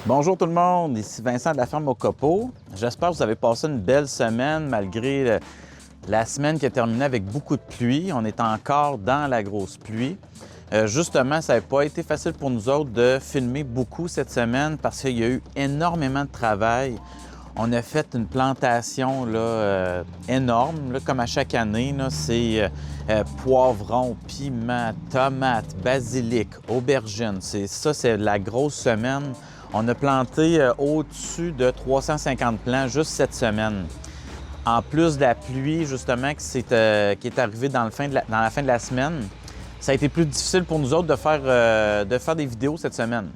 Bonjour tout le monde, ici Vincent de la ferme au Copeau. J'espère que vous avez passé une belle semaine malgré la semaine qui a terminé avec beaucoup de pluie. On est encore dans la grosse pluie. Justement, ça n'a pas été facile pour nous autres de filmer beaucoup cette semaine parce qu'il y a eu énormément de travail. On a fait une plantation énorme, là, comme à chaque année. C'est poivrons, piments, tomates, basilic, aubergines. C'est la grosse semaine. On a planté au-dessus de 350 plants juste cette semaine. En plus de la pluie, justement, qui est arrivée dans la fin de la semaine, ça a été plus difficile pour nous autres de faire des vidéos cette semaine.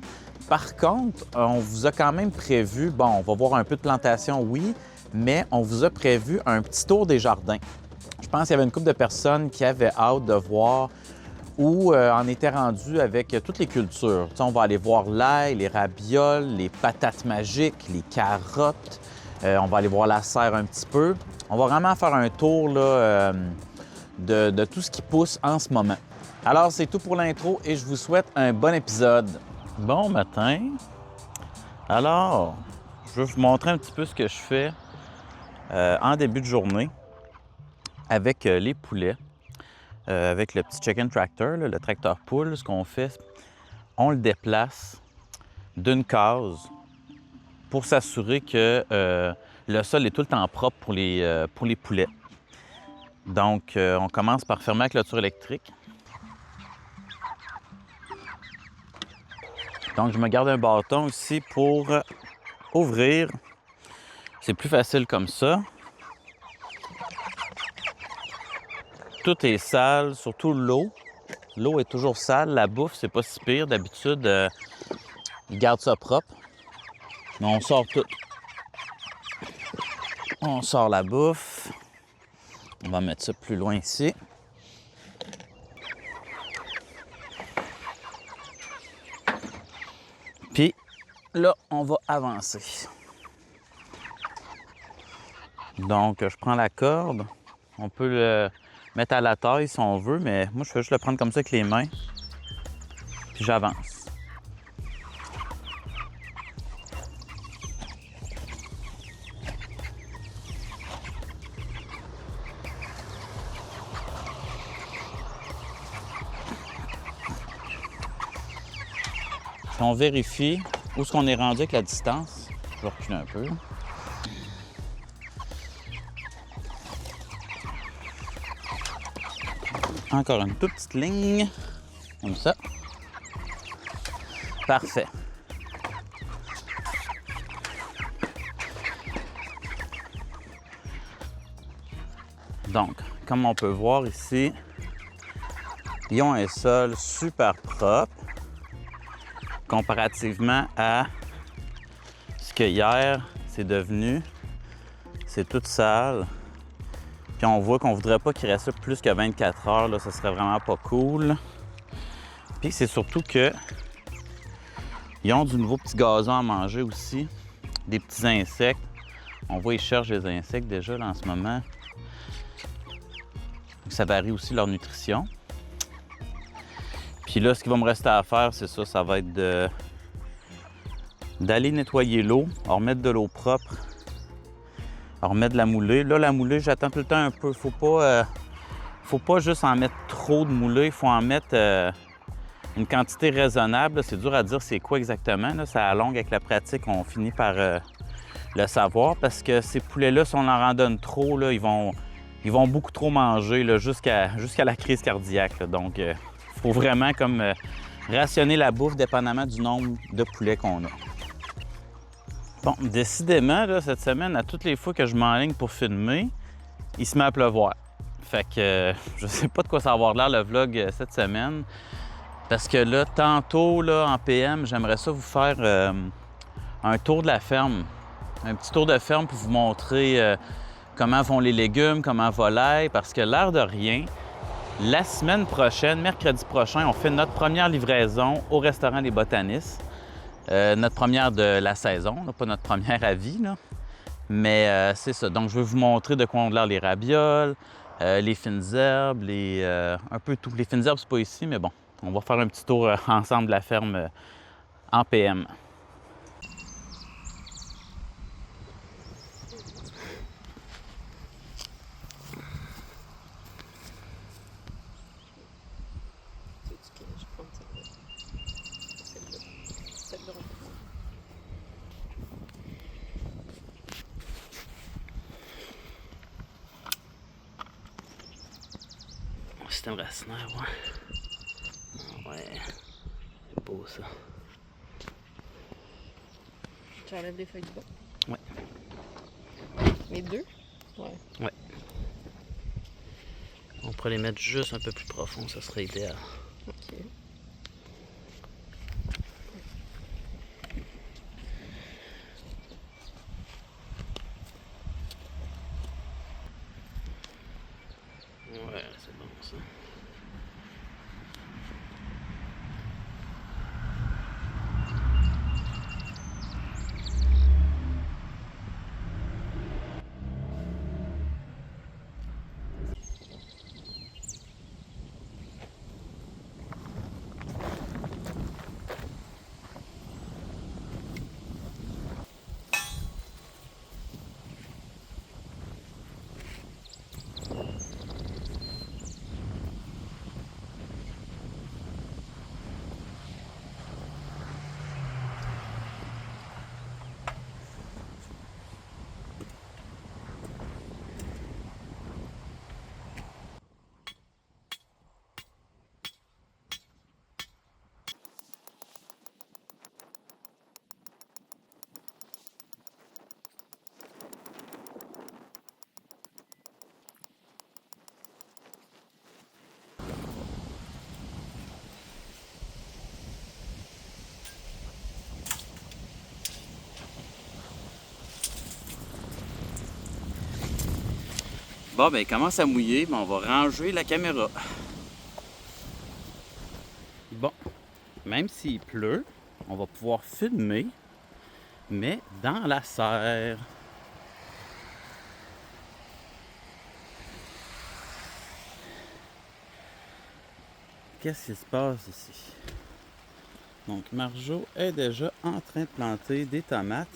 Par contre, on vous a quand même prévu, on va voir un peu de plantation, oui, mais on vous a prévu un petit tour des jardins. Je pense qu'il y avait une couple de personnes qui avaient hâte de voir où on était rendu avec toutes les cultures. On va aller voir l'ail, les rabioles, les patates magiques, les carottes. On va aller voir la serre un petit peu. On va vraiment faire un tour là, de tout ce qui pousse en ce moment. Alors, c'est tout pour l'intro et je vous souhaite un bon épisode. Bon matin. Alors, je vais vous montrer un petit peu ce que je fais en début de journée avec les poulets. Avec le petit chicken tractor, là, le tracteur poule, ce qu'on fait, on le déplace d'une case pour s'assurer que le sol est tout le temps propre pour les poulets. Donc, on commence par fermer la clôture électrique. Donc, je me garde un bâton aussi pour ouvrir. C'est plus facile comme ça. Tout est sale, surtout l'eau. L'eau est toujours sale. La bouffe, c'est pas si pire. D'habitude, ils gardent ça propre. Mais on sort tout. On sort la bouffe. On va mettre ça plus loin ici. Puis là, on va avancer. Donc, je prends la corde. On peut le mettre à la taille si on veut, mais moi, je fais juste le prendre comme ça avec les mains. Puis j'avance. Puis on vérifie où est-ce qu'on est rendu avec la distance. Je vais reculer un peu. Encore une toute petite ligne, comme ça. Parfait. Donc, comme on peut voir ici, ils ont un sol super propre comparativement à ce que hier, c'est devenu. C'est tout sale. Puis on voit qu'on ne voudrait pas qu'il reste là plus que 24 heures. Là, ça serait vraiment pas cool. Puis c'est surtout que ils ont du nouveau petit gazon à manger aussi. Des petits insectes. On voit qu'ils cherchent des insectes déjà là, en ce moment. Donc, ça varie aussi leur nutrition. Puis là, ce qui va me rester à faire, c'est ça. Ça va être d'aller nettoyer l'eau, remettre de l'eau propre. Remettre de la moulée. Là, la moulée, j'attends tout le temps un peu. Faut pas juste en mettre trop de moulée. Il faut en mettre une quantité raisonnable. C'est dur à dire c'est quoi exactement. Là. Ça allonge avec la pratique. On finit par le savoir parce que ces poulets-là, si on en donne trop, là, ils vont beaucoup trop manger là, jusqu'à la crise cardiaque. Là. Donc, il faut vraiment comme rationner la bouffe dépendamment du nombre de poulets qu'on a. Bon, décidément, là, cette semaine, à toutes les fois que je m'enligne pour filmer, il se met à pleuvoir. Fait que je sais pas de quoi ça va avoir l'air le vlog cette semaine. Parce que là, tantôt, là, en PM, j'aimerais ça vous faire un tour de la ferme. Un petit tour de ferme pour vous montrer comment vont les légumes, comment va l'ail. Parce que l'air de rien, la semaine prochaine, mercredi prochain, on fait notre première livraison au restaurant Les Botanistes. Notre première de la saison, là, pas notre première à vie, là. Mais c'est ça. Donc, je vais vous montrer de quoi ont l'air les rabioles, les fines herbes, un peu tout. Les fines herbes, c'est pas ici, mais bon, on va faire un petit tour ensemble de la ferme en PM. système racinaire, ouais. Ah ouais. C'est beau ça. Tu enlèves les feuilles du bas? Ouais. Les deux? Ouais. Ouais. On pourrait les mettre juste un peu plus profond, ça serait idéal. Ok. Ouais, c'est bon ça. Bon, ben il commence à mouiller, mais on va ranger la caméra. Bon, même s'il pleut, on va pouvoir filmer, mais dans la serre. Qu'est-ce qui se passe ici? Donc, Marjo est déjà en train de planter des tomates.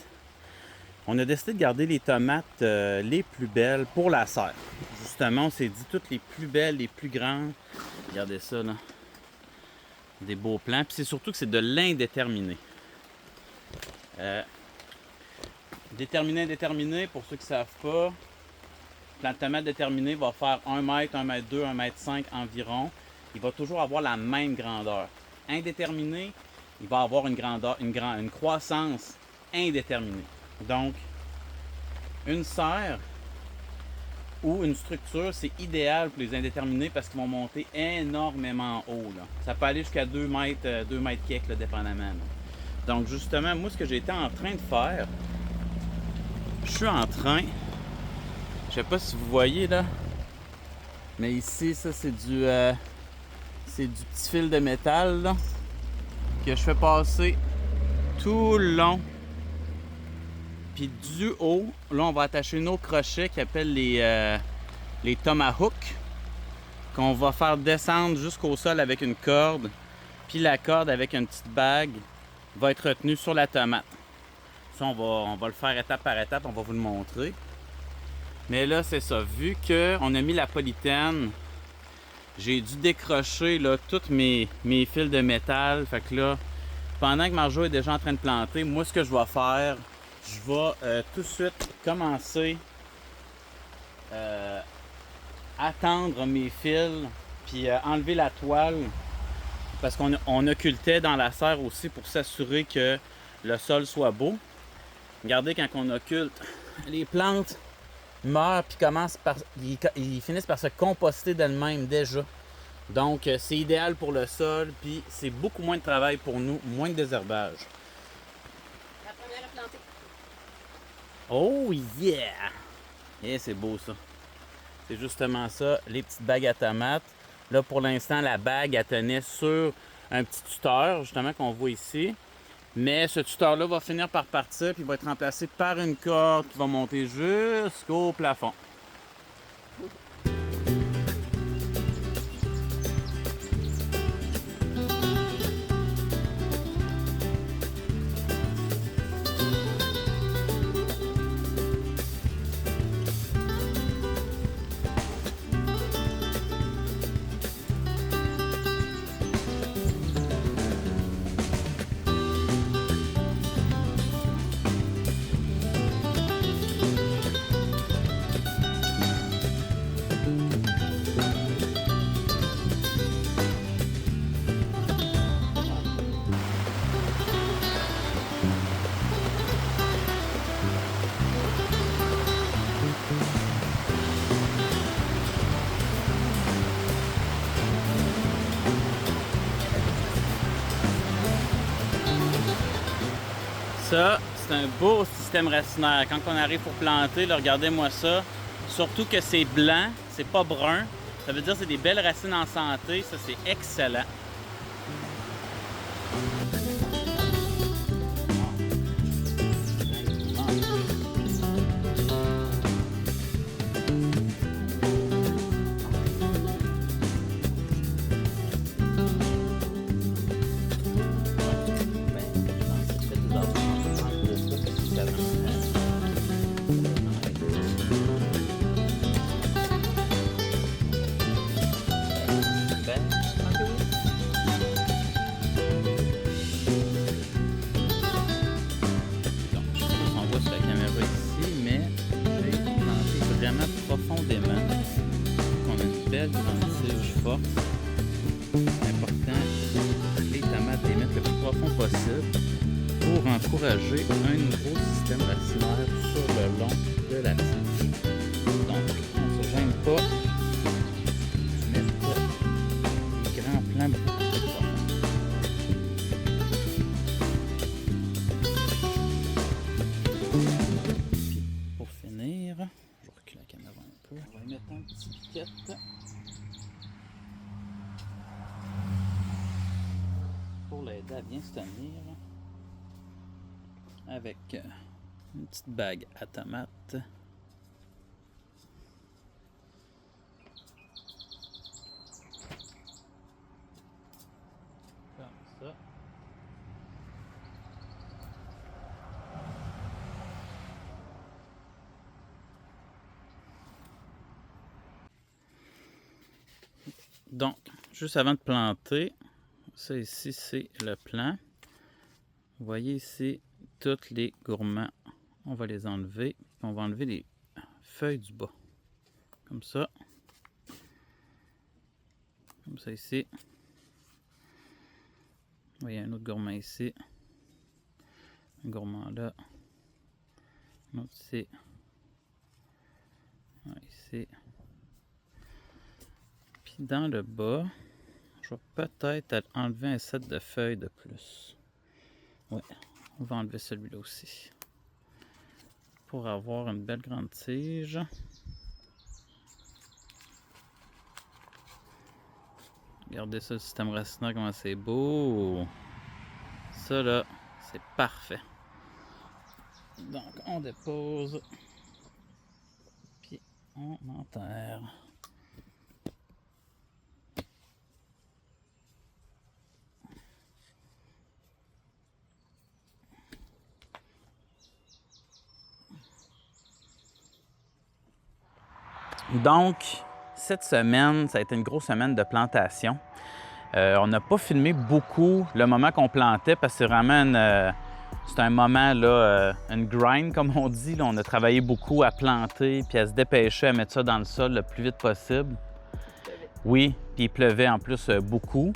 On a décidé de garder les tomates les plus belles pour la serre. Justement, on s'est dit toutes les plus belles, les plus grandes. Regardez ça, là. Des beaux plants. Puis c'est surtout que c'est de l'indéterminé. Déterminé, indéterminé, pour ceux qui ne savent pas, plant de tomate déterminé va faire 1 mètre, 1 mètre 2, 1 mètre 5 environ. Il va toujours avoir la même grandeur. Indéterminé, il va avoir une grandeur, une croissance indéterminée. Donc, une serre ou une structure, c'est idéal pour les indéterminés parce qu'ils vont monter énormément haut. Là. Ça peut aller jusqu'à 2 mètres, 2 mètres quelques, là, dépendamment. Là. Donc, justement, moi, ce que j'ai été en train de faire, je suis en train, je sais pas si vous voyez là, mais ici, ça, c'est du petit fil de métal là, que je fais passer tout le long. Puis du haut, là, on va attacher nos crochets qui appellent les tomahawks, qu'on va faire descendre jusqu'au sol avec une corde. Puis la corde avec une petite bague va être retenue sur la tomate. Ça, on va le faire étape par étape, on va vous le montrer. Mais là, c'est ça. Vu qu'on a mis la polythène, j'ai dû décrocher là, tous mes fils de métal. Fait que là, pendant que Marjo est déjà en train de planter, moi, ce que je vais faire, je vais tout de suite commencer à tendre mes fils, puis enlever la toile, parce qu'on occultait dans la serre aussi pour s'assurer que le sol soit beau. Regardez, quand on occulte, les plantes meurent puis ils finissent par se composter d'elles-mêmes déjà. Donc, c'est idéal pour le sol, puis c'est beaucoup moins de travail pour nous, moins de désherbage. La première à planter. Oh yeah! Et c'est beau ça. C'est justement ça, les petites bagues à tomates. Là, pour l'instant, la bague, elle tenait sur un petit tuteur, justement, qu'on voit ici. Mais ce tuteur-là va finir par partir, puis il va être remplacé par une corde qui va monter jusqu'au plafond. Ça, c'est un beau système racinaire. Quand on arrive pour planter, là, regardez-moi ça. Surtout que c'est blanc, c'est pas brun. Ça veut dire que c'est des belles racines en santé. Ça, c'est excellent. Profondément, qu'on a une belle grande tige forte. C'est important, les tomates, les mettre le plus profond possible pour encourager un nouveau système racinaire sur le long de la tige. Donc, on ne se gêne pas de mettre des grands plans beaucoup plus profonds. Pour finir, je recule la caméra un peu. On va y mettre un petit piquette pour l'aider à bien se tenir avec une petite bague à tomates. Comme ça. Donc, juste avant de planter, ça ici, c'est le plan. Vous voyez ici, tous les gourmands, on va les enlever. On va enlever les feuilles du bas. Comme ça. Comme ça ici. Vous voyez un autre gourmand ici. Un gourmand là. Un autre ici. Un ici. Dans le bas, je vais peut-être enlever un set de feuilles de plus. Ouais, on va enlever celui-là aussi. Pour avoir une belle grande tige. Regardez ça, le système racinaire, comment c'est beau. Ça là, c'est parfait. Donc, on dépose. Puis, on enterre. Donc, cette semaine, ça a été une grosse semaine de plantation. On n'a pas filmé beaucoup le moment qu'on plantait parce que c'est vraiment c'est un moment, là, une grind, comme on dit. Là. On a travaillé beaucoup à planter puis à se dépêcher à mettre ça dans le sol le plus vite possible. Oui, puis il pleuvait en plus beaucoup.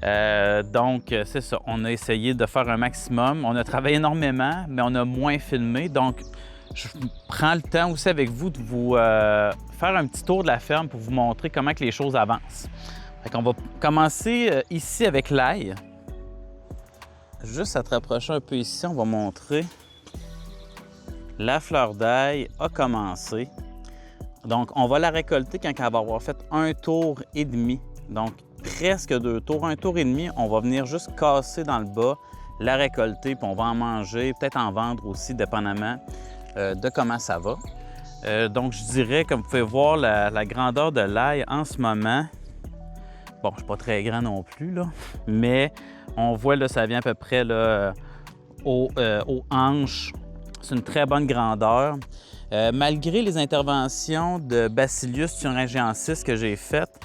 Donc, c'est ça. On a essayé de faire un maximum. On a travaillé énormément, mais on a moins filmé. Donc, je prends le temps aussi avec vous de vous faire un petit tour de la ferme pour vous montrer comment que les choses avancent. On va commencer ici avec l'ail. Juste à te rapprocher un peu ici, on va montrer. La fleur d'ail a commencé. Donc, on va la récolter quand elle va avoir fait 1 tour et demi. Donc, presque 2 tours. 1 tour et demi, on va venir juste casser dans le bas, la récolter, puis on va en manger, peut-être en vendre aussi, dépendamment de comment ça va. Donc, je dirais, comme vous pouvez voir, la grandeur de l'ail en ce moment. Bon, je ne suis pas très grand non plus, là, mais on voit, là, ça vient à peu près là, aux hanches. C'est une très bonne grandeur. Malgré les interventions de Bacillus thuringiensis que j'ai faites,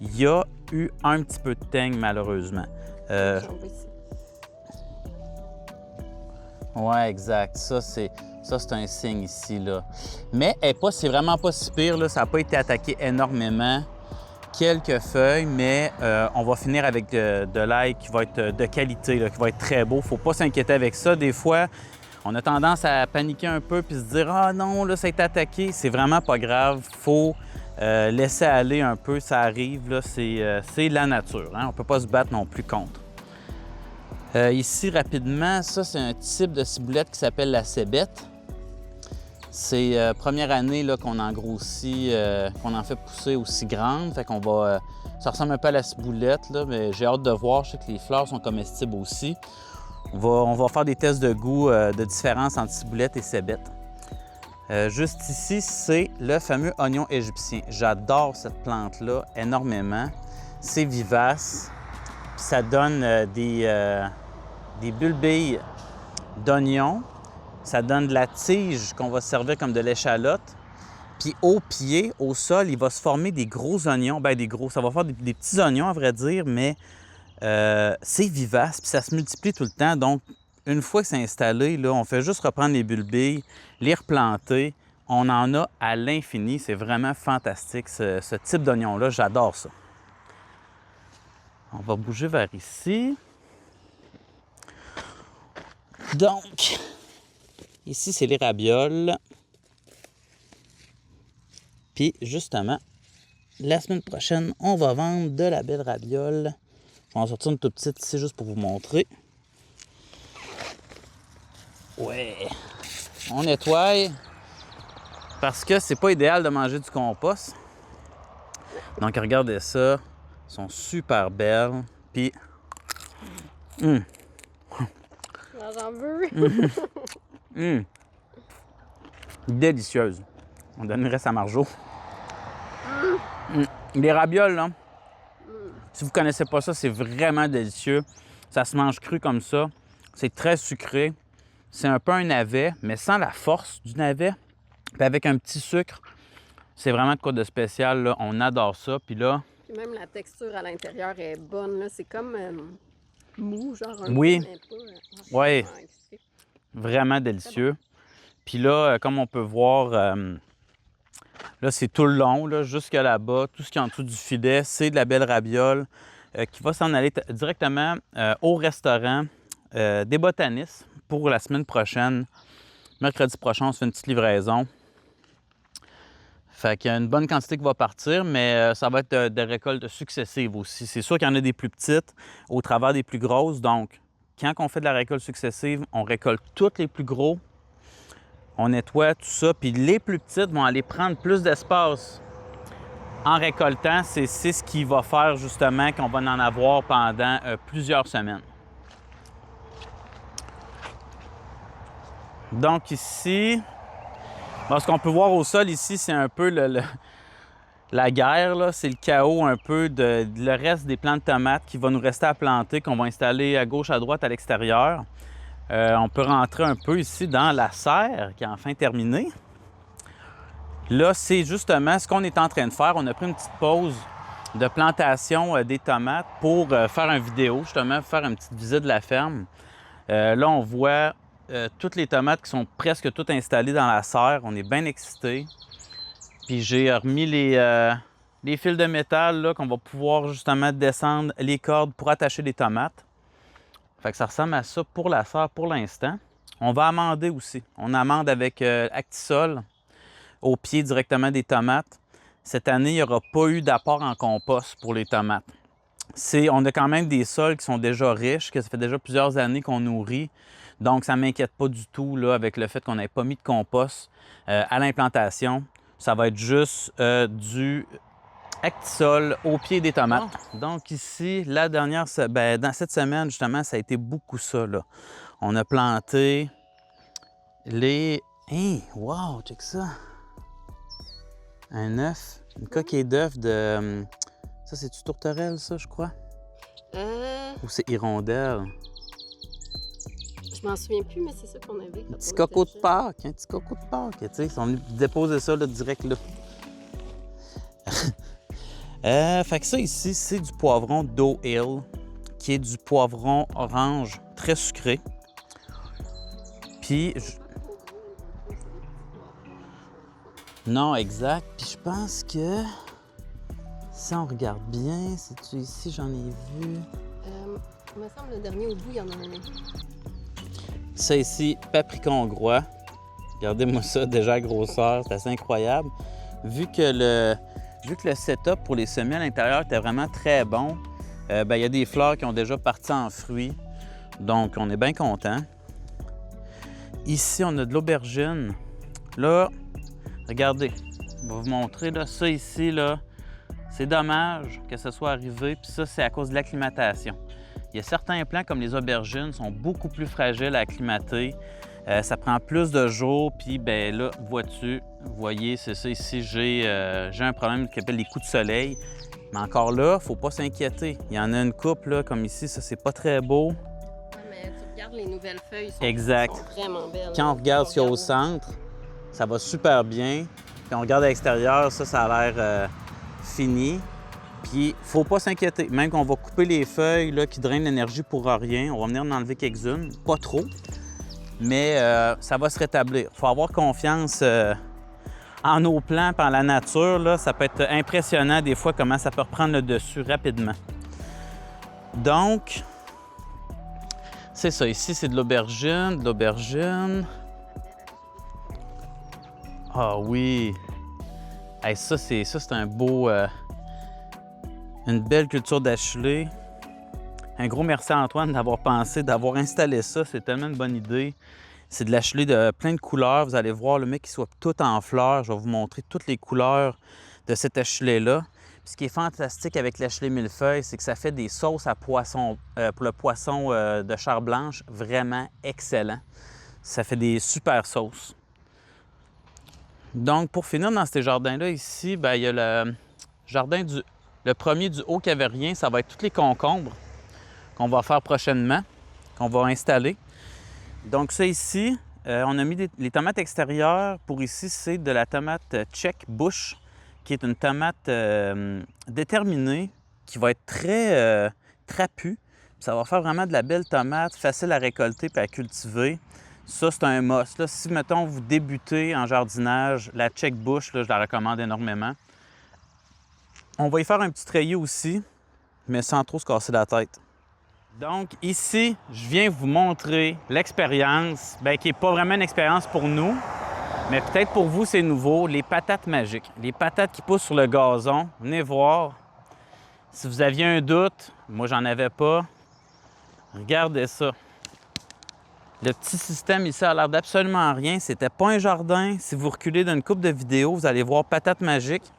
il y a eu un petit peu de teigne, malheureusement. Oui, exact. Ça, c'est un signe ici, là. Mais c'est vraiment pas si pire, là. Ça n'a pas été attaqué énormément. Quelques feuilles, mais on va finir avec de l'ail qui va être de qualité, là, qui va être très beau. Il ne faut pas s'inquiéter avec ça. Des fois, on a tendance à paniquer un peu puis se dire « Ah non, là, ça a été attaqué. » C'est vraiment pas grave. Il faut laisser aller un peu. Ça arrive, là. C'est la nature. Hein? On ne peut pas se battre non plus contre. Ici, rapidement, ça, c'est un type de ciboulette qui s'appelle la cébette. C'est première année là, qu'on en grossit, qu'on en fait pousser aussi grande. Fait qu'on va... ça ressemble un peu à la ciboulette, là, mais j'ai hâte de voir. Je sais que les fleurs sont comestibles aussi. On va faire des tests de goût de différence entre ciboulette et cébette. Juste ici, c'est le fameux oignon égyptien. J'adore cette plante-là énormément. C'est vivace. Puis ça donne des bulbilles d'oignon. Ça donne de la tige qu'on va servir comme de l'échalote. Puis au pied, au sol, il va se former des gros oignons. Bien, des gros, ça va faire des petits oignons, à vrai dire, mais c'est vivace, puis ça se multiplie tout le temps. Donc, une fois que c'est installé, là, on fait juste reprendre les bulbilles, les replanter. On en a à l'infini. C'est vraiment fantastique, ce type d'oignon-là. J'adore ça. On va bouger vers ici. Donc, ici, c'est les rabioles. Puis, justement, la semaine prochaine, on va vendre de la belle rabiole. On va en sortir une toute petite ici juste pour vous montrer. Ouais. On nettoie parce que c'est pas idéal de manger du compost. Donc, regardez ça. Elles sont super belles. Puis, J'en veux. Délicieuse. On donnerait ça à Marjo. Les rabioles, là, si vous ne connaissez pas ça, c'est vraiment délicieux. Ça se mange cru comme ça. C'est très sucré. C'est un peu un navet, mais sans la force du navet. Puis avec un petit sucre, c'est vraiment de quoi de spécial, là. On adore ça. Puis là... Puis même la texture à l'intérieur est bonne, là. C'est comme mou, genre un oui. peu. Oui. Vraiment délicieux. Puis là, comme on peut voir, là, c'est tout le long, là, jusqu'à là-bas. Tout ce qui est en dessous du filet, c'est de la belle rabiole qui va s'en aller directement au restaurant des botanistes pour la semaine prochaine. Mercredi prochain, on se fait une petite livraison. Fait qu'il y a une bonne quantité qui va partir, mais ça va être des récoltes successives aussi. C'est sûr qu'il y en a des plus petites au travers des plus grosses. Donc, quand on fait de la récolte successive, on récolte toutes les plus gros. On nettoie tout ça, puis les plus petites vont aller prendre plus d'espace en récoltant. C'est ce qui va faire justement qu'on va en avoir pendant plusieurs semaines. Donc ici, ce qu'on peut voir au sol ici, c'est un peu la guerre. C'est le chaos un peu de le reste des plants de tomates qui va nous rester à planter, qu'on va installer à gauche, à droite, à l'extérieur. On peut rentrer un peu ici dans la serre qui est enfin terminée. Là, c'est justement ce qu'on est en train de faire. On a pris une petite pause de plantation des tomates pour faire une vidéo, justement, faire une petite visite de la ferme. Là, on voit toutes les tomates qui sont presque toutes installées dans la serre. On est bien excités. Puis j'ai remis les fils de métal là, qu'on va pouvoir justement descendre les cordes pour attacher les tomates. Fait que ça ressemble à ça pour la serre pour l'instant. On va amender aussi. On amende avec Actisol au pied directement des tomates. Cette année, il n'y aura pas eu d'apport en compost pour les tomates. On a quand même des sols qui sont déjà riches, que ça fait déjà plusieurs années qu'on nourrit. Donc, ça ne m'inquiète pas du tout là, avec le fait qu'on n'ait pas mis de compost à l'implantation. Ça va être juste du Actisol au pied des tomates. Donc ici, la dernière, dans cette semaine, justement, ça a été beaucoup ça. Là. On a planté les... Hey, wow, check ça! Un œuf, une coquille d'œuf de... Ça, c'est-tu tourterelle, ça, je crois? Ou c'est hirondelle? Je m'en souviens plus, mais c'est ça qu'on avait. Un petit coco de Pâques, un petit coco de Pâques, tu sais. Ils ont déposé ça là, direct là. Fait que ça ici, c'est du poivron d'Oak Hill, qui est du poivron orange très sucré. Puis... Non, exact. Puis je pense que... Si on regarde bien, c'est-tu ici, j'en ai vu... Il me semble le dernier au bout, il y en a un. Ça ici, paprika hongrois. Regardez-moi ça, déjà à grosseur, c'est assez incroyable. Vu que le setup pour les semis à l'intérieur était vraiment très bon, il y a des fleurs qui ont déjà parti en fruits. Donc, on est bien content. Ici, on a de l'aubergine. Là, regardez, je vais vous montrer là, ça ici, là, c'est dommage que ça soit arrivé, puis ça, c'est à cause de l'acclimatation. Il y a certains plants, comme les aubergines, sont beaucoup plus fragiles à acclimater. Ça prend plus de jours, puis ben là, vous voyez, c'est ça ici, j'ai un problème qui s'appelle les coups de soleil. Mais encore là, il ne faut pas s'inquiéter. Il y en a une coupe, là, comme ici, ça, c'est pas très beau. Mais tu regardes les nouvelles feuilles, exact. Sont vraiment belles. Quand on regarde ce qu'il y a au centre, ça va super bien. Puis on regarde à l'extérieur, ça a l'air fini. Puis, faut pas s'inquiéter. Même qu'on va couper les feuilles là, qui drainent l'énergie pour rien, on va venir en enlever quelques-unes, pas trop, mais ça va se rétablir. Il faut avoir confiance en nos plants, en la nature. Là, ça peut être impressionnant des fois comment ça peut reprendre le dessus rapidement. Donc, c'est ça. Ici, c'est de l'aubergine, Ah oui! Hey, ça, c'est un beau... une belle culture d'achillée. Un gros merci à Antoine d'avoir pensé, d'avoir installé ça. C'est tellement une bonne idée. C'est de l'achillée de plein de couleurs. Vous allez voir le mec qui soit tout en fleurs. Je vais vous montrer toutes les couleurs de cet achillée-là. Ce qui est fantastique avec l'achillée millefeuille, c'est que ça fait des sauces à poisson, pour le poisson de chair blanche, vraiment excellent. Ça fait des super sauces. Donc, pour finir dans ces jardins-là, ici, bien, il y a le jardin le premier du Haut-Cavérien, ça va être tous les concombres qu'on va faire prochainement, qu'on va installer. Donc ça ici, on a mis les tomates extérieures. Pour ici, c'est de la tomate Czech Bush, qui est une tomate déterminée, qui va être très trapue. Ça va faire vraiment de la belle tomate, facile à récolter et à cultiver. Ça, c'est un must. Là, si, mettons, vous débutez en jardinage, la Czech Bush, là, je la recommande énormément. On va y faire un petit treillis aussi, mais sans trop se casser la tête. Donc ici, je viens vous montrer l'expérience, bien, qui n'est pas vraiment une expérience pour nous, mais peut-être pour vous, c'est nouveau, les patates magiques. Les patates qui poussent sur le gazon. Venez voir. Si vous aviez un doute, moi, j'en avais pas. Regardez ça. Le petit système ici a l'air d'absolument rien. C'était pas un jardin. Si vous reculez d'une couple de vidéos, vous allez voir patates magiques.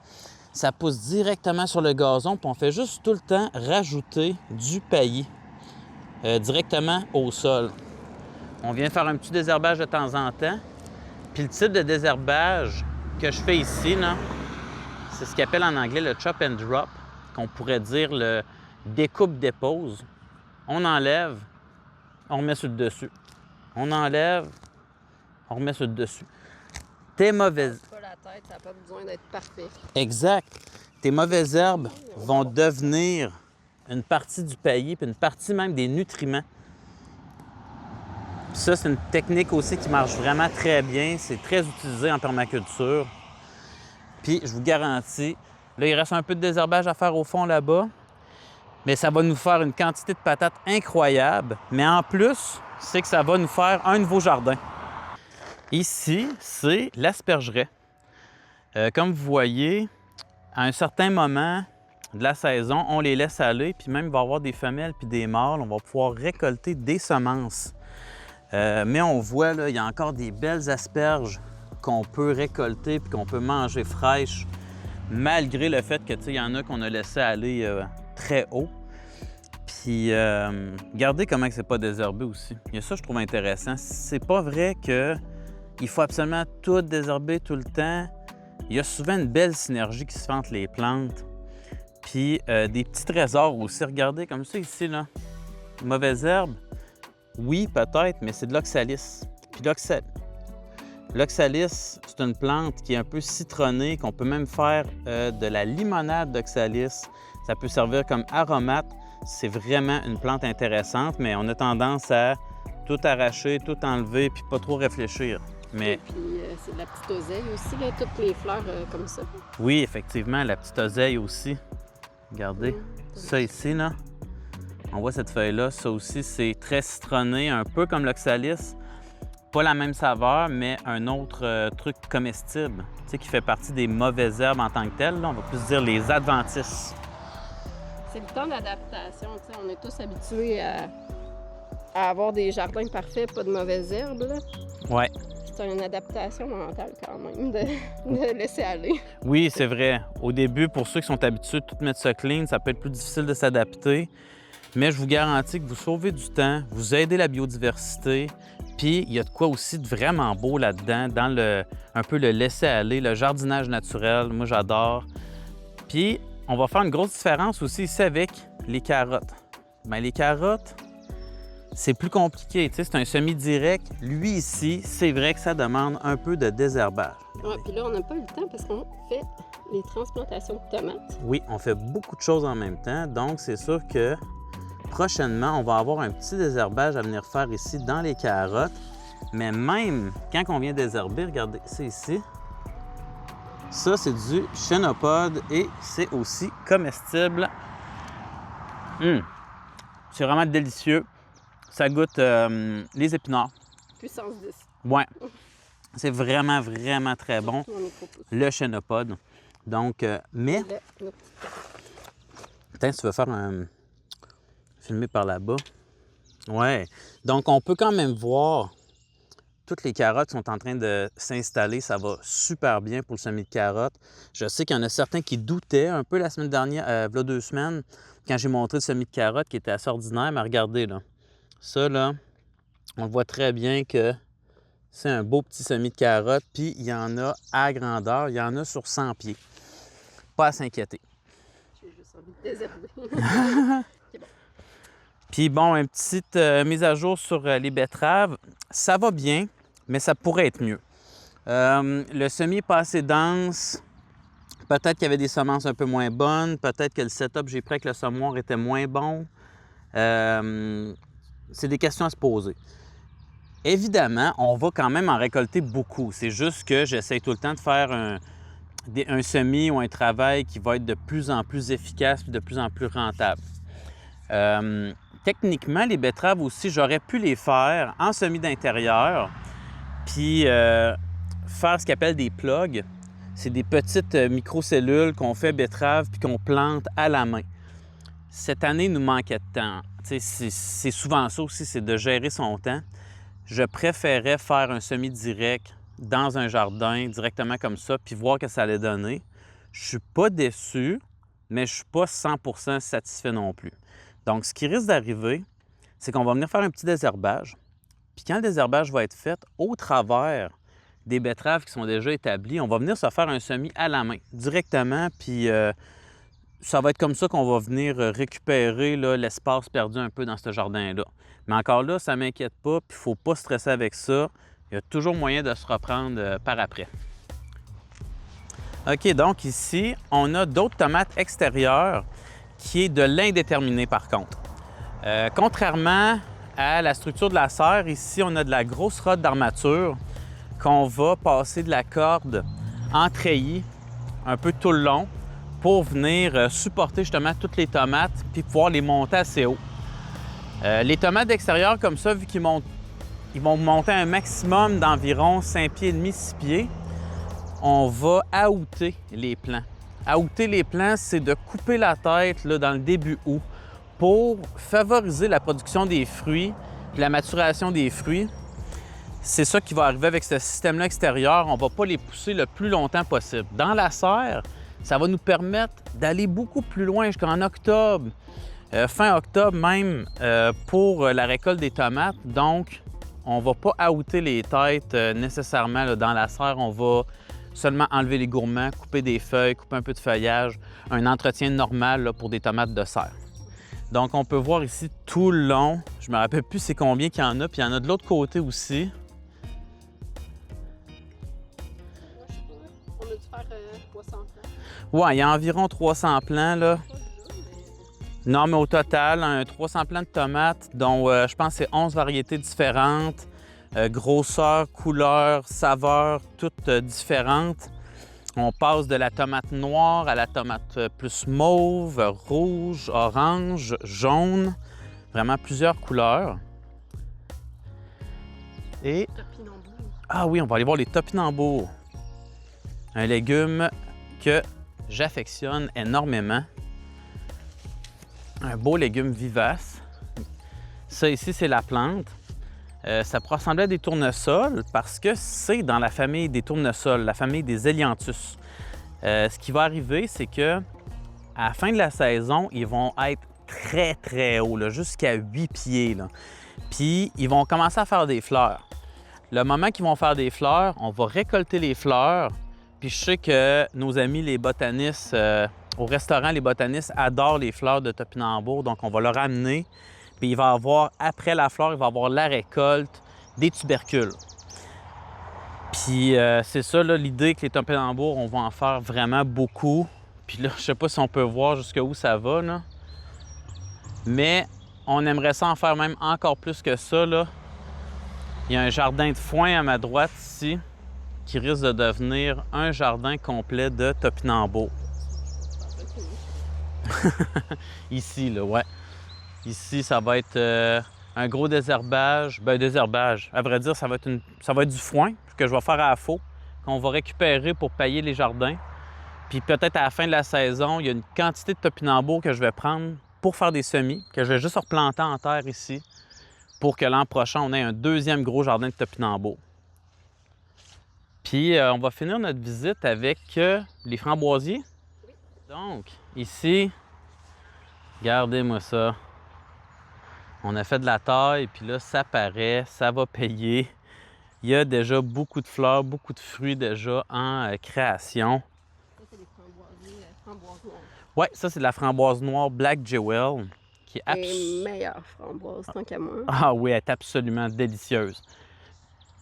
Ça pousse directement sur le gazon, puis on fait juste tout le temps rajouter du paillis directement au sol. On vient faire un petit désherbage de temps en temps. Puis le type de désherbage que je fais ici, c'est ce qu'on appelle en anglais le chop and drop, qu'on pourrait dire le découpe-dépose. On enlève, on remet sur le dessus. On enlève, on remet sur le dessus. Tes mauvaises... Pas la tête, ça n'a pas besoin d'être parfait. Exact. Tes mauvaises herbes vont devenir une partie du paillis, puis une partie même des nutriments. Puis ça, c'est une technique aussi qui marche vraiment très bien. C'est très utilisé en permaculture. Puis, je vous garantis, là, il reste un peu de désherbage à faire au fond là-bas, mais ça va nous faire une quantité de patates incroyable. Mais en plus, c'est que ça va nous faire un nouveau jardin. Ici, c'est l'aspergeraie. Comme vous voyez, à un certain moment de la saison, on les laisse aller, puis même il va y avoir des femelles puis des mâles. On va pouvoir récolter des semences. Mais on voit, là, il y a encore des belles asperges qu'on peut récolter puis qu'on peut manger fraîches, malgré le fait que, il y en a qu'on a laissé aller très haut. Puis, regardez comment c'est pas désherbé aussi. Il y a ça, je trouve intéressant. C'est pas vrai qu'il faut absolument tout désherber tout le temps. Il y a souvent une belle synergie qui se fait entre les plantes. Puis, des petits trésors aussi. Regardez comme ça ici, là. Mauvaise herbe. Oui, peut-être, mais c'est de l'oxalis. Puis l'oxalis, c'est une plante qui est un peu citronnée, qu'on peut même faire de la limonade d'oxalis. Ça peut servir comme aromate. C'est vraiment une plante intéressante, mais on a tendance à tout arracher, tout enlever, puis pas trop réfléchir. Mais... Et puis, c'est de la petite oseille aussi, là, toutes les fleurs comme ça. Oui, effectivement, la petite oseille aussi. Regardez, ça ici, là. On voit cette feuille-là, ça aussi, c'est très citronné, un peu comme l'oxalis. Pas la même saveur, mais un autre truc comestible, tu sais, qui fait partie des mauvaises herbes en tant que telles. Là, on va plus dire les adventices. C'est le temps d'adaptation, tu sais. On est tous habitués à avoir des jardins parfaits, pas de mauvaises herbes, là. Ouais. C'est une adaptation mentale quand même de laisser aller. Oui, c'est vrai. Au début, pour ceux qui sont habitués de tout mettre ça clean, ça peut être plus difficile de s'adapter. Mais je vous garantis que vous sauvez du temps, vous aidez la biodiversité, puis il y a de quoi aussi de vraiment beau là-dedans, dans un peu le laisser-aller, le jardinage naturel. Moi, j'adore. Puis, on va faire une grosse différence aussi ici avec les carottes. Bien, les carottes, c'est plus compliqué. Tu sais, c'est un semi-direct. Lui, ici, c'est vrai que ça demande un peu de désherbage. Ouais, puis là, on n'a pas eu le temps parce qu'on fait les transplantations de tomates. Oui, on fait beaucoup de choses en même temps. Donc, c'est sûr que prochainement, on va avoir un petit désherbage à venir faire ici dans les carottes. Mais même quand on vient désherber, regardez, c'est ici. Ça, c'est du chénopode et c'est aussi comestible. C'est vraiment délicieux. Ça goûte les épinards. Puissance 10. Ouais. C'est vraiment, vraiment très bon, le chénopode. Donc, mais... Putain, si tu veux faire un... filmer par là-bas. Ouais. Donc, on peut quand même voir toutes les carottes sont en train de s'installer. Ça va super bien pour le semis de carottes. Je sais qu'il y en a certains qui doutaient un peu la semaine dernière, il y a 2 semaines, quand j'ai montré le semis de carottes qui était assez ordinaire. Mais regardez, là. Ça, là, on voit très bien que c'est un beau petit semis de carottes. Puis, il y en a à grandeur. Il y en a sur 100 pieds. Pas à s'inquiéter. J'ai juste envie de désherber. Puis bon, une petite mise à jour sur les betteraves. Ça va bien, mais ça pourrait être mieux. Le semis n'est pas assez dense. Peut-être qu'il y avait des semences un peu moins bonnes. Peut-être que le setup que j'ai pris avec le semoir était moins bon. C'est des questions à se poser. Évidemment, on va quand même en récolter beaucoup. C'est juste que j'essaie tout le temps de faire un semis ou un travail qui va être de plus en plus efficace et de plus en plus rentable. Techniquement, les betteraves aussi, j'aurais pu les faire en semis d'intérieur, puis faire ce qu'on appelle des plugs. C'est des petites microcellules qu'on fait betteraves puis qu'on plante à la main. Cette année, il nous manquait de temps. C'est souvent ça aussi, c'est de gérer son temps. Je préférais faire un semis direct dans un jardin, directement comme ça, puis voir que ça allait donner. Je ne suis pas déçu, mais je ne suis pas 100% satisfait non plus. Donc, ce qui risque d'arriver, c'est qu'on va venir faire un petit désherbage. Puis quand le désherbage va être fait, au travers des betteraves qui sont déjà établies, on va venir se faire un semis à la main, directement. Puis ça va être comme ça qu'on va venir récupérer l'espace perdu un peu dans ce jardin-là. Mais encore là, ça ne m'inquiète pas, puis il ne faut pas stresser avec ça. Il y a toujours moyen de se reprendre par après. OK, donc ici, on a d'autres tomates extérieures qui est de l'indéterminé par contre. Contrairement à la structure de la serre, ici, on a de la grosse rode d'armature qu'on va passer de la corde en treillis un peu tout le long pour venir supporter justement toutes les tomates puis pouvoir les monter assez haut. Les tomates d'extérieur comme ça, vu qu'ils vont monter un maximum d'environ 5 pieds et demi, 6 pieds, on va outer les plants. Outer les plants, c'est de couper la tête là, dans le début août pour favoriser la production des fruits et la maturation des fruits. C'est ça qui va arriver avec ce système-là extérieur. On ne va pas les pousser le plus longtemps possible. Dans la serre, ça va nous permettre d'aller beaucoup plus loin jusqu'en octobre, fin octobre même, pour la récolte des tomates. Donc, on ne va pas outer les têtes nécessairement là, dans la serre. On va seulement enlever les gourmands, couper des feuilles, couper un peu de feuillage, un entretien normal là, pour des tomates de serre. Donc, on peut voir ici tout le long. Je ne me rappelle plus c'est combien qu'il y en a, puis il y en a de l'autre côté aussi. On a dû faire 300 plants. Ouais, il y a environ 300 plants, là. Non, mais au total, 300 plants de tomates, dont je pense que c'est 11 variétés différentes. Grosseur, couleur, saveur, toutes différentes. On passe de la tomate noire à la tomate plus mauve, rouge, orange, jaune. Vraiment plusieurs couleurs. Et... Topinambour. Ah oui, on va aller voir les topinambours. Un légume que j'affectionne énormément. Un beau légume vivace. Ça ici, c'est la plante. Ça pourrait ressembler à des tournesols parce que c'est dans la famille des tournesols, la famille des Helianthus. Ce qui va arriver, c'est que à la fin de la saison, ils vont être très, très hauts, jusqu'à 8 pieds. Là. Puis, ils vont commencer à faire des fleurs. Le moment qu'ils vont faire des fleurs, on va récolter les fleurs. Puis, je sais que nos amis, les botanistes, au restaurant, les botanistes adorent les fleurs de topinambour. Donc, on va leur amener. Puis, il va y avoir, après la fleur, il va y avoir la récolte des tubercules. Puis, c'est ça, l'idée que les topinambours, on va en faire vraiment beaucoup. Puis là, je sais pas si on peut voir jusqu'où ça va, là. Mais on aimerait ça en faire même encore plus que ça, là. Il y a un jardin de foin à ma droite ici qui risque de devenir un jardin complet de topinambour. Ici, là, ouais. Ici, ça va être un gros désherbage. Ben, désherbage. À vrai dire, ça va être du foin que je vais faire à la faux, qu'on va récupérer pour pailler les jardins. Puis peut-être à la fin de la saison, il y a une quantité de topinambour que je vais prendre pour faire des semis, que je vais juste replanter en terre ici, pour que l'an prochain, on ait un deuxième gros jardin de topinambour. Puis on va finir notre visite avec les framboisiers. Donc, ici, regardez-moi ça. On a fait de la taille, puis là, ça paraît, ça va payer. Il y a déjà beaucoup de fleurs, beaucoup de fruits déjà en création. Ça, c'est des framboises noires. Oui, ça, c'est de la framboise noire Black Jewel, qui est Les meilleures framboises, tant qu'à moi. Ah oui, elle est absolument délicieuse.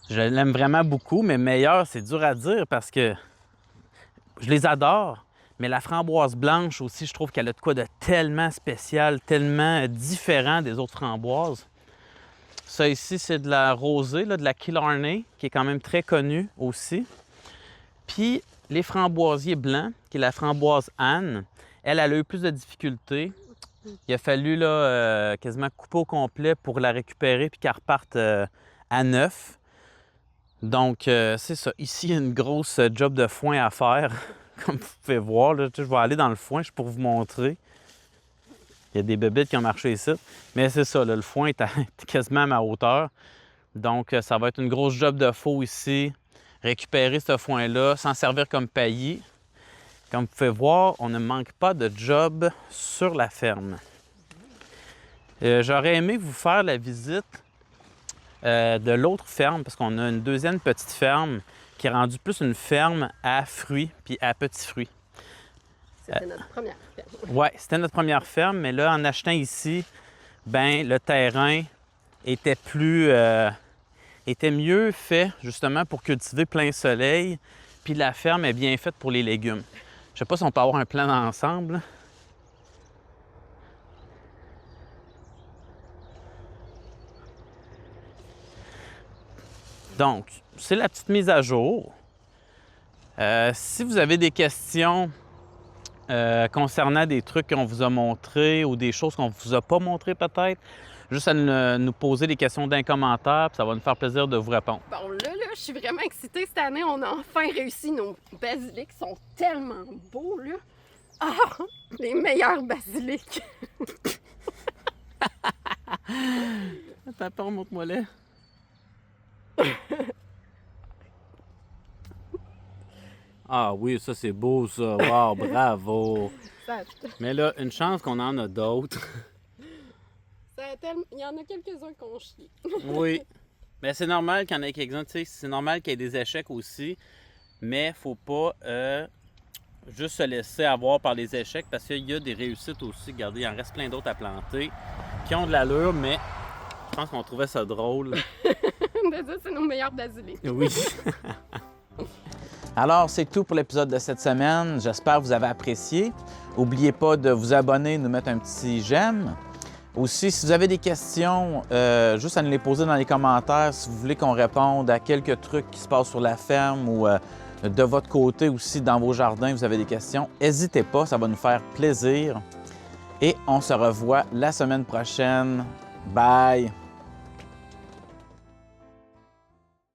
Je l'aime vraiment beaucoup, mais meilleure, c'est dur à dire parce que je les adore. Mais la framboise blanche aussi, je trouve qu'elle a de quoi de tellement spécial, tellement différent des autres framboises. Ça ici, c'est de la rosée, là, de la Killarney, qui est quand même très connue aussi. Puis les framboisiers blancs, qui est la framboise Anne, elle a eu plus de difficultés. Il a fallu là, quasiment couper au complet pour la récupérer puis qu'elle reparte à neuf. Donc, c'est ça. Ici, il y a une grosse job de foin à faire. Comme vous pouvez voir, là, je vais aller dans le foin pour vous montrer. Il y a des bébites qui ont marché ici. Mais c'est ça, là, le foin est quasiment à ma hauteur. Donc, ça va être une grosse job de faux ici. Récupérer ce foin-là, s'en servir comme paillis. Comme vous pouvez voir, on ne manque pas de job sur la ferme. J'aurais aimé vous faire la visite de l'autre ferme, parce qu'on a une deuxième petite ferme qui est rendue plus une ferme à fruits puis à petits fruits. C'était notre première ferme. Oui, c'était notre première ferme, mais là, en achetant ici, ben le terrain était était mieux fait justement pour cultiver plein soleil, puis la ferme est bien faite pour les légumes. Je sais pas si on peut avoir un plan d'ensemble. Donc, c'est la petite mise à jour. Si vous avez des questions concernant des trucs qu'on vous a montrés ou des choses qu'on ne vous a pas montrées peut-être, juste à nous poser des questions dans les commentaires, puis ça va nous faire plaisir de vous répondre. Bon, là, je suis vraiment excitée. Cette année, on a enfin réussi. Nos basilics sont tellement beaux, là. Ah! Les meilleurs basilics! Papa, remonte-moi là. Ah oui, ça c'est beau ça. Wow, bravo. Mais là, une chance qu'on en a d'autres. Il y en a quelques-uns qui ont chié. Oui. Mais c'est normal qu'il y en ait quelques-uns, tu sais, c'est normal qu'il y ait des échecs aussi. Mais faut pas juste se laisser avoir par les échecs parce qu'il y a des réussites aussi. Regardez, il en reste plein d'autres à planter qui ont de l'allure, mais je pense qu'on trouvait ça drôle. C'est nos meilleurs basilics. Oui. Alors, c'est tout pour l'épisode de cette semaine. J'espère que vous avez apprécié. N'oubliez pas de vous abonner, de nous mettre un petit j'aime. Aussi, si vous avez des questions, juste à nous les poser dans les commentaires. Si vous voulez qu'on réponde à quelques trucs qui se passent sur la ferme ou de votre côté aussi, dans vos jardins, vous avez des questions, n'hésitez pas, ça va nous faire plaisir. Et on se revoit la semaine prochaine. Bye!